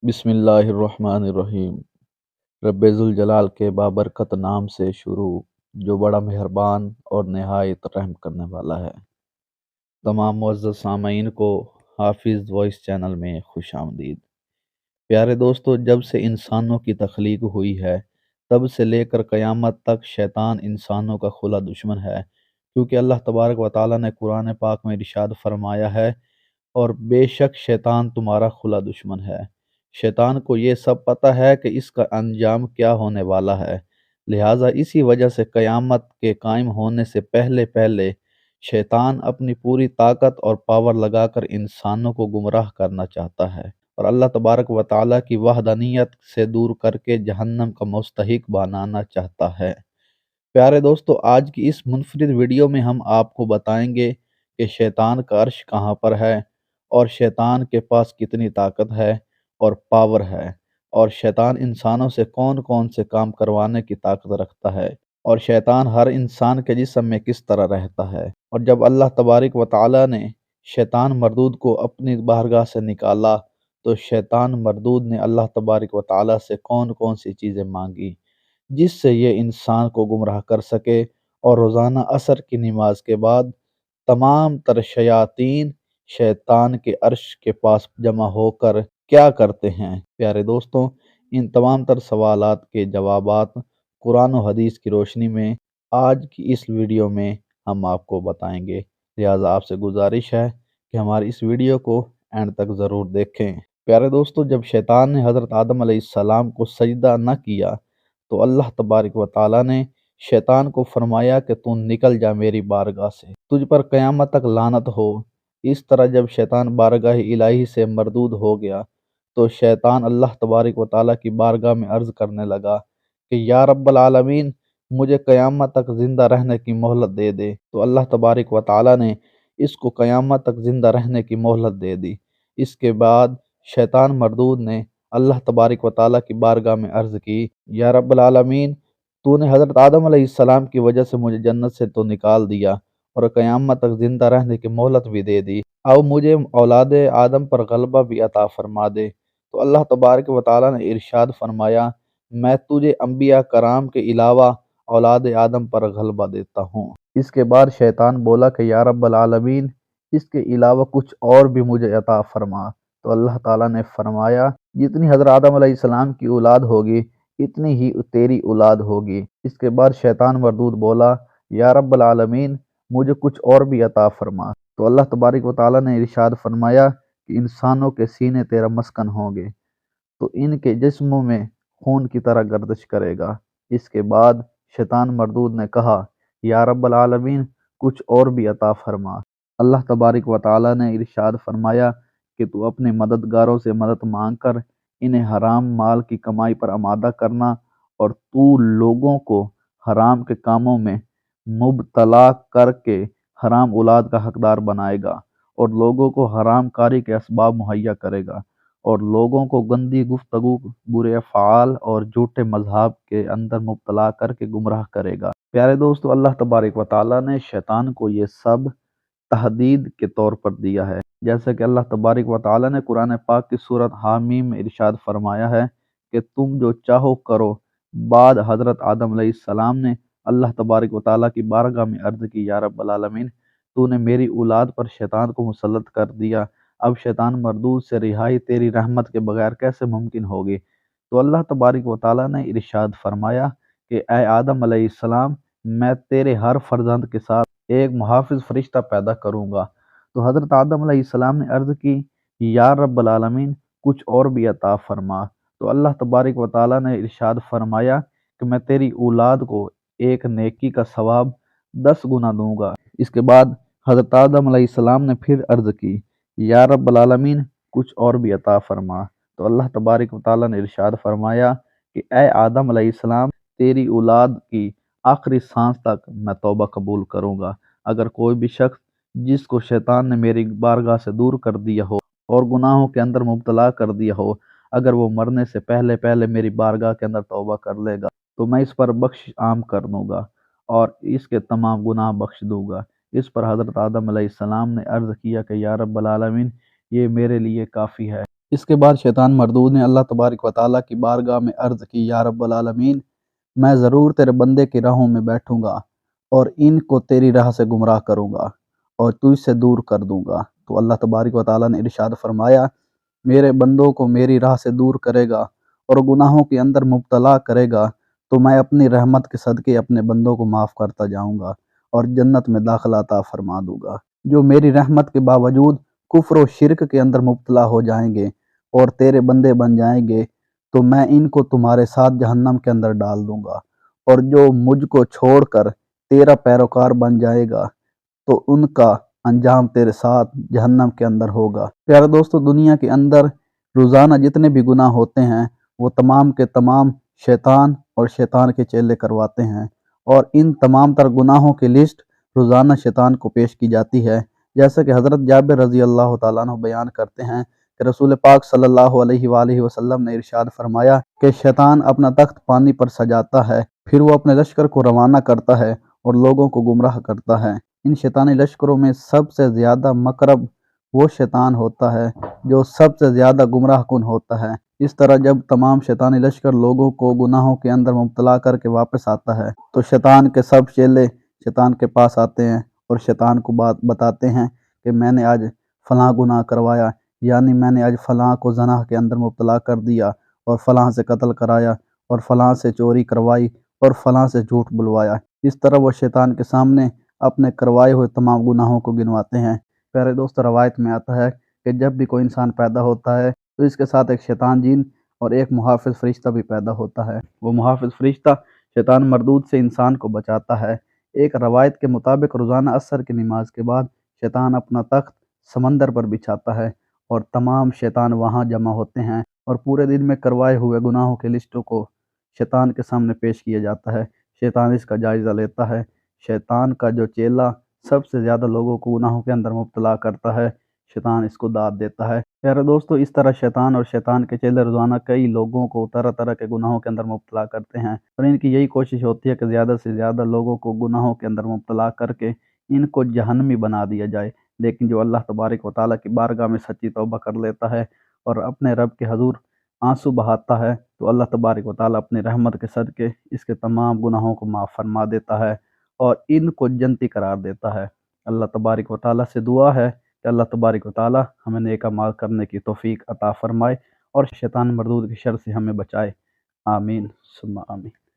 بسم اللہ الرحمن الرحیم۔ رب ذوالجلال کے بابرکت نام سے شروع، جو بڑا مہربان اور نہایت رحم کرنے والا ہے۔ تمام معزز سامعین کو حافظ وائس چینل میں خوش آمدید۔ پیارے دوستو، جب سے انسانوں کی تخلیق ہوئی ہے تب سے لے کر قیامت تک شیطان انسانوں کا کھلا دشمن ہے، کیونکہ اللہ تبارک و تعالیٰ نے قرآن پاک میں ارشاد فرمایا ہے، اور بے شک شیطان تمہارا کھلا دشمن ہے۔ شیطان کو یہ سب پتہ ہے کہ اس کا انجام کیا ہونے والا ہے، لہٰذا اسی وجہ سے قیامت کے قائم ہونے سے پہلے پہلے شیطان اپنی پوری طاقت اور پاور لگا کر انسانوں کو گمراہ کرنا چاہتا ہے، اور اللہ تبارک و تعالیٰ کی وحدانیت سے دور کر کے جہنم کا مستحق بنانا چاہتا ہے۔ پیارے دوستو، آج کی اس منفرد ویڈیو میں ہم آپ کو بتائیں گے کہ شیطان کا عرش کہاں پر ہے، اور شیطان کے پاس کتنی طاقت ہے اور پاور ہے، اور شیطان انسانوں سے کون کون سے کام کروانے کی طاقت رکھتا ہے، اور شیطان ہر انسان کے جسم میں کس طرح رہتا ہے، اور جب اللہ تبارک و تعالیٰ نے شیطان مردود کو اپنی بارگاہ سے نکالا تو شیطان مردود نے اللہ تبارک و تعالیٰ سے کون کون سی چیزیں مانگی جس سے یہ انسان کو گمراہ کر سکے، اور روزانہ عصر کی نماز کے بعد تمام تر شیاطین شیطان کے عرش کے پاس جمع ہو کر کیا کرتے ہیں۔ پیارے دوستوں، ان تمام تر سوالات کے جوابات قرآن و حدیث کی روشنی میں آج کی اس ویڈیو میں ہم آپ کو بتائیں گے، لہٰذا آپ سے گزارش ہے کہ ہماری اس ویڈیو کو اینڈ تک ضرور دیکھیں۔ پیارے دوستوں، جب شیطان نے حضرت آدم علیہ السلام کو سجدہ نہ کیا تو اللہ تبارک و تعالیٰ نے شیطان کو فرمایا کہ تو نکل جا میری بارگاہ سے، تجھ پر قیامت تک لعنت ہو۔ اس طرح جب شیطان بارگاہ الہی سے مردود ہو گیا تو شیطان اللہ تبارک و تعالیٰ کی بارگاہ میں عرض کرنے لگا کہ یا رب العالمین، مجھے قیامت تک زندہ رہنے کی مہلت دے دے۔ تو اللہ تبارک و تعالیٰ نے اس کو قیامت تک زندہ رہنے کی مہلت دے دی۔ اس کے بعد شیطان مردود نے اللہ تبارک و تعالیٰ کی بارگاہ میں عرض کی، یا رب العالمین، تو نے حضرت آدم علیہ السلام کی وجہ سے مجھے جنت سے تو نکال دیا اور قیامت تک زندہ رہنے کی مہلت بھی دے دی، اب مجھے اولاد آدم پر غلبہ بھی عطا فرما دے۔ تو اللہ تبارک و تعالیٰ نے ارشاد فرمایا، میں تجھے انبیاء کرام کے علاوہ اولاد آدم پر غلبہ دیتا ہوں۔ اس کے بعد شیطان بولا کہ یا رب العالمین، اس کے علاوہ کچھ اور بھی مجھے عطا فرما۔ تو اللہ تعالیٰ نے فرمایا، جتنی حضرت آدم علیہ السلام کی اولاد ہوگی اتنی ہی تیری اولاد ہوگی۔ اس کے بعد شیطان مردود بولا، یا رب العالمین، مجھے کچھ اور بھی عطا فرما۔ تو اللہ تبارک و تعالیٰ نے ارشاد فرمایا کہ انسانوں کے سینے تیرا مسکن ہوں گے، تو ان کے جسموں میں خون کی طرح گردش کرے گا۔ اس کے بعد شیطان مردود نے کہا، یا رب العالمین، کچھ اور بھی عطا فرما۔ اللہ تبارک و تعالیٰ نے ارشاد فرمایا کہ تو اپنے مددگاروں سے مدد مانگ کر انہیں حرام مال کی کمائی پر آمادہ کرنا، اور تو لوگوں کو حرام کے کاموں میں مبتلا کر کے حرام اولاد کا حقدار بنائے گا، اور لوگوں کو حرام کاری کے اسباب مہیا کرے گا، اور لوگوں کو گندی گفتگو، برے افعال اور جھوٹے مذہب کے اندر مبتلا کر کے گمراہ کرے گا۔ پیارے دوستو، اللہ تبارک و تعالیٰ نے شیطان کو یہ سب تحدید کے طور پر دیا ہے، جیسے کہ اللہ تبارک و تعالیٰ نے قرآن پاک کی سورۃ حامیم میں ارشاد فرمایا ہے کہ تم جو چاہو کرو۔ بعد حضرت آدم علیہ السلام نے اللہ تبارک و تعالیٰ کی بارگاہ میں عرض کی، یا رب العالمین، تو نے میری اولاد پر شیطان کو مسلط کر دیا، اب شیطان مردود سے رہائی تیری رحمت کے بغیر کیسے ممکن ہوگی؟ تو اللہ تبارک و تعالیٰ نے ارشاد فرمایا کہ اے آدم علیہ السلام، میں تیرے ہر فرزند کے ساتھ ایک محافظ فرشتہ پیدا کروں گا۔ تو حضرت آدم علیہ السلام نے عرض کی، یا رب العالمین، کچھ اور بھی عطا فرما۔ تو اللہ تبارک و تعالیٰ نے ارشاد فرمایا کہ میں تیری اولاد کو ایک نیکی کا ثواب 10 گنا دوں گا۔ اس کے بعد حضرت آدم علیہ السلام نے پھر عرض کی، یا رب العالمین، کچھ اور بھی عطا فرما۔ تو اللہ تبارک و تعالیٰ نے ارشاد فرمایا کہ اے آدم علیہ السلام، تیری اولاد کی آخری سانس تک میں توبہ قبول کروں گا۔ اگر کوئی بھی شخص جس کو شیطان نے میری بارگاہ سے دور کر دیا ہو اور گناہوں کے اندر مبتلا کر دیا ہو، اگر وہ مرنے سے پہلے پہلے میری بارگاہ کے اندر توبہ کر لے گا تو میں اس پر بخش عام کر دوں گا اور اس کے تمام گناہ بخش دوں گا۔ اس پر حضرت آدم علیہ السلام نے عرض کیا کہ یا رب العالمین، یہ میرے لیے کافی ہے۔ اس کے بعد شیطان مردود نے اللہ تبارک و تعالیٰ کی بارگاہ میں عرض کی، یا رب العالمین، میں ضرور تیرے بندے کی راہوں میں بیٹھوں گا اور ان کو تیری راہ سے گمراہ کروں گا اور تجھ سے دور کر دوں گا۔ تو اللہ تبارک و تعالیٰ نے ارشاد فرمایا، میرے بندوں کو میری راہ سے دور کرے گا اور گناہوں کے اندر مبتلا کرے گا تو میں اپنی رحمت کے صدقے اپنے بندوں کو معاف کرتا جاؤں گا اور جنت میں داخلہ عطا فرما دوں گا۔ جو میری رحمت کے باوجود کفر و شرک کے اندر مبتلا ہو جائیں گے اور تیرے بندے بن جائیں گے تو میں ان کو تمہارے ساتھ جہنم کے اندر ڈال دوں گا، اور جو مجھ کو چھوڑ کر تیرا پیروکار بن جائے گا تو ان کا انجام تیرے ساتھ جہنم کے اندر ہوگا۔ پیارے دوستو، دنیا کے اندر روزانہ جتنے بھی گناہ ہوتے ہیں وہ تمام کے تمام شیطان اور شیطان کے چیلے کرواتے ہیں، اور ان تمام تر گناہوں کی لسٹ روزانہ شیطان کو پیش کی جاتی ہے۔ جیسا کہ حضرت جابر رضی اللہ تعالیٰ عنہ بیان کرتے ہیں کہ رسول پاک صلی اللہ علیہ وآلہ وسلم نے ارشاد فرمایا کہ شیطان اپنا تخت پانی پر سجاتا ہے، پھر وہ اپنے لشکر کو روانہ کرتا ہے اور لوگوں کو گمراہ کرتا ہے۔ ان شیطانی لشکروں میں سب سے زیادہ مقرب وہ شیطان ہوتا ہے جو سب سے زیادہ گمراہ کن ہوتا ہے۔ اس طرح جب تمام شیطانی لشکر لوگوں کو گناہوں کے اندر مبتلا کر کے واپس آتا ہے تو شیطان کے سب چیلے شیطان کے پاس آتے ہیں اور شیطان کو بات بتاتے ہیں کہ میں نے آج فلاں گناہ کروایا، یعنی میں نے آج فلاں کو زنا کے اندر مبتلا کر دیا اور فلاں سے قتل کرایا اور فلاں سے چوری کروائی اور فلاں سے جھوٹ بلوایا۔ اس طرح وہ شیطان کے سامنے اپنے کروائے ہوئے تمام گناہوں کو گنواتے ہیں۔ پیارے دوست، روایت میں آتا ہے کہ جب بھی کوئی انسان پیدا ہوتا ہے تو اس کے ساتھ ایک شیطان جن اور ایک محافظ فرشتہ بھی پیدا ہوتا ہے۔ وہ محافظ فرشتہ شیطان مردود سے انسان کو بچاتا ہے۔ ایک روایت کے مطابق روزانہ عصر کی نماز کے بعد شیطان اپنا تخت سمندر پر بچھاتا ہے اور تمام شیطان وہاں جمع ہوتے ہیں اور پورے دن میں کروائے ہوئے گناہوں کے لسٹوں کو شیطان کے سامنے پیش کیا جاتا ہے۔ شیطان اس کا جائزہ لیتا ہے۔ شیطان کا جو چیلا سب سے زیادہ لوگوں کو گناہوں کے اندر مبتلا کرتا ہے، شیطان اس کو داد دیتا ہے۔ پیارے دوستو، اس طرح شیطان اور شیطان کے چیلے روزانہ کئی لوگوں کو طرح طرح کے گناہوں کے اندر مبتلا کرتے ہیں، اور ان کی یہی کوشش ہوتی ہے کہ زیادہ سے زیادہ لوگوں کو گناہوں کے اندر مبتلا کر کے ان کو جہنمی بنا دیا جائے۔ لیکن جو اللہ تبارک و تعالیٰ کی بارگاہ میں سچی توبہ کر لیتا ہے اور اپنے رب کے حضور آنسو بہاتا ہے تو اللہ تبارک و تعالیٰ اپنی رحمت کے صدقے اس کے تمام گناہوں کو معاف فرما دیتا ہے اور ان کو جنتی قرار دیتا ہے۔ اللہ تبارک و تعالیٰ سے دعا ہے کہ اللہ تبارک و تعالیٰ ہمیں نیک اعمال کرنے کی توفیق عطا فرمائے اور شیطان مردود کی شر سے ہمیں بچائے۔ آمین ثم آمین۔